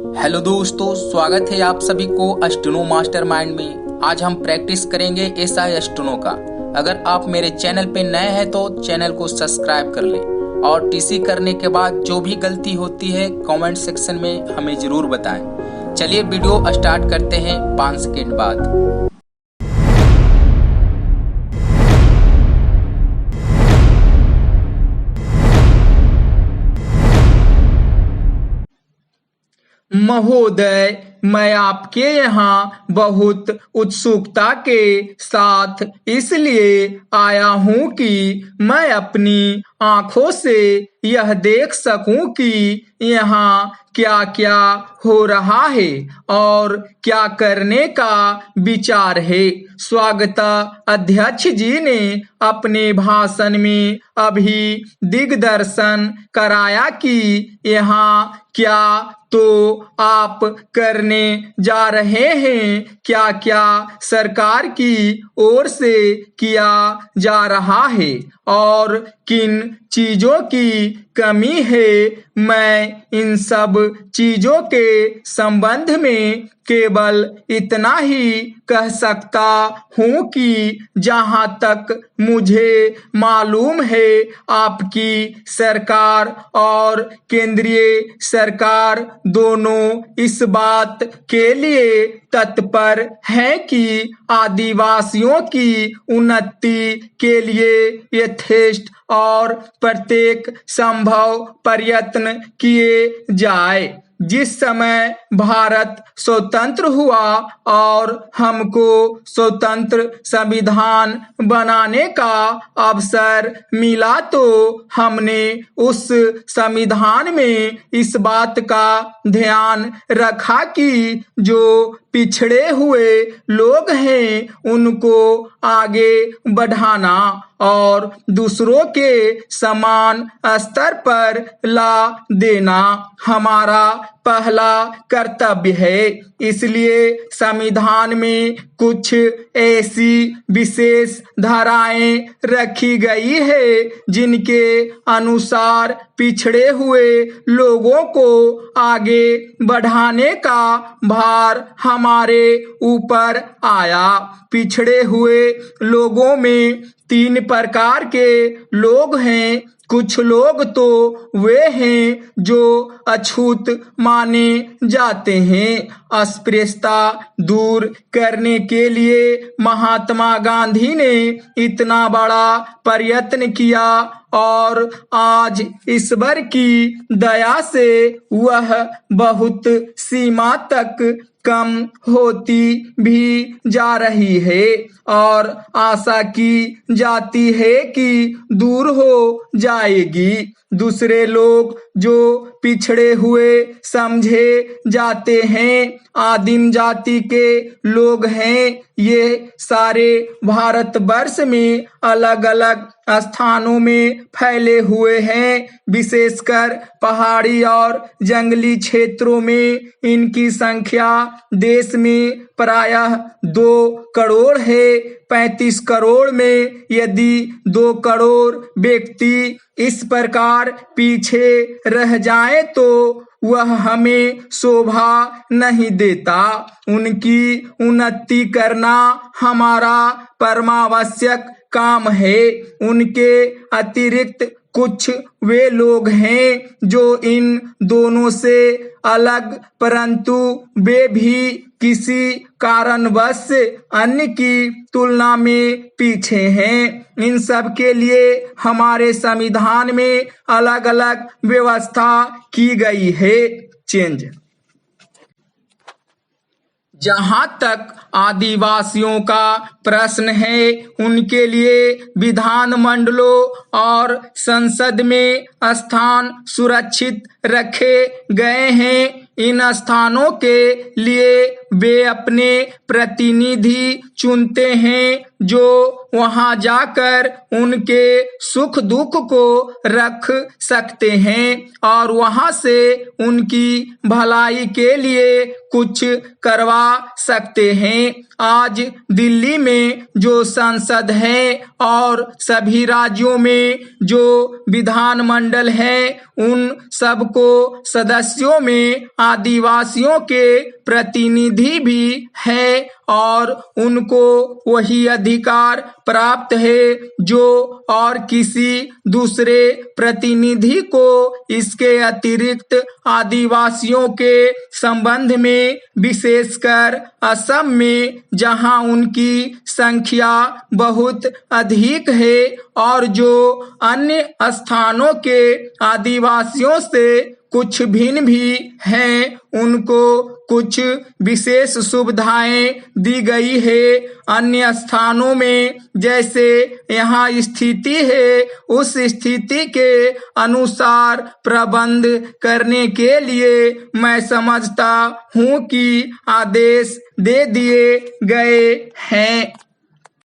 Hello दोस्तों, स्वागत है आप सभी को अस्टेनो मास्टरमाइंड में। आज हम प्रैक्टिस करेंगे एसआई अस्टेनो का। अगर आप मेरे चैनल पे नए हैं तो चैनल को सब्सक्राइब कर लें और टीसी करने के बाद जो भी गलती होती है कमेंट सेक्शन में हमें जरूर बताएं। चलिए वीडियो स्टार्ट करते हैं 5 सेकेंड बाद। महोदय, मैं आपके यहाँ बहुत उत्सुकता के साथ इसलिए आया हूँ कि मैं अपनी आंखों से यह देख सकूं कि यहाँ क्या क्या हो रहा है और क्या करने का विचार है। स्वागता अध्यक्ष जी ने अपने भाषण में अभी दिग्दर्शन कराया कि यहाँ क्या तो आप करने जा रहे हैं, क्या क्या सरकार की ओर से किया जा रहा है और किन चीजों की कमी है। मैं इन सब चीजों के संबंध में केवल इतना ही कह सकता हूँ कि जहाँ तक मुझे मालूम है आपकी सरकार और केंद्रीय सरकार दोनों इस बात के लिए तत्पर है कि आदिवासियों की उन्नति के लिए यथेष्ट और प्रत्येक संभव प्रयत्न किए जाए। जिस समय भारत स्वतंत्र हुआ और हमको स्वतंत्र संविधान बनाने का अवसर मिला तो हमने उस संविधान में इस बात का ध्यान रखा कि जो पिछड़े हुए लोग हैं उनको आगे बढ़ाना और दूसरों के समान स्तर पर ला देना हमारा पहला कर्तव्य है। इसलिए संविधान में कुछ ऐसी विशेष धाराएं रखी गई है जिनके अनुसार पिछड़े हुए लोगों को आगे बढ़ाने का भार हमारे ऊपर आया। पिछड़े हुए लोगों में 3 प्रकार के लोग हैं। कुछ लोग तो वे हैं जो अछूत माने जाते हैं। अस्पृश्यता दूर करने के लिए महात्मा गांधी ने इतना बड़ा प्रयत्न किया और आज ईश्वर की दया से वह बहुत सीमा तक कम होती भी जा रही है और आशा की जाती है कि दूर हो जाएगी। दूसरे लोग जो पिछड़े हुए समझे जाते हैं आदिम जाति के लोग हैं। ये सारे भारतवर्ष में अलग अलग स्थानों में फैले हुए हैं। विशेषकर पहाड़ी और जंगली क्षेत्रों में इनकी संख्या देश में प्रायः 2 करोड़ है। 35 करोड़ में यदि 2 करोड़ व्यक्ति इस प्रकार पीछे रह जाए तो वह हमें शोभा नहीं देता। उनकी उन्नति करना हमारा परमावश्यक काम है। उनके अतिरिक्त कुछ वे लोग हैं जो इन दोनों से अलग परंतु वे भी किसी कारणवश अन्य की तुलना में पीछे हैं। इन सब के लिए हमारे संविधान में अलग अलग व्यवस्था की गई है। चेंज। जहाँ तक आदिवासियों का प्रश्न है उनके लिए विधान मंडलों और संसद में स्थान सुरक्षित रखे गए हैं। इन स्थानों के लिए वे अपने प्रतिनिधि चुनते हैं जो वहां जाकर उनके सुख दुख को रख सकते हैं और वहां से उनकी भलाई के लिए कुछ करवा सकते हैं। आज दिल्ली में जो संसद है और सभी राज्यों में जो विधानमंडल है उन सब सबको सदस्यों में आदिवासियों के प्रतिनिधि भी है और उनको वही अधिकार प्राप्त है जो और किसी दूसरे प्रतिनिधि को इसके अतिरिक्त आदिवासियों के संबंध में, विशेषकर असम में जहां उनकी संख्या बहुत अधिक है और जो अन्य स्थानों के आदिवासियों से कुछ भिन्न भी हैं, उनको कुछ विशेष सुविधाएं दी गई है। अन्य स्थानों में जैसे यहाँ स्थिति है, उस स्थिति के अनुसार प्रबंध करने के लिए मैं समझता हूँ कि आदेश दे दिए गए हैं।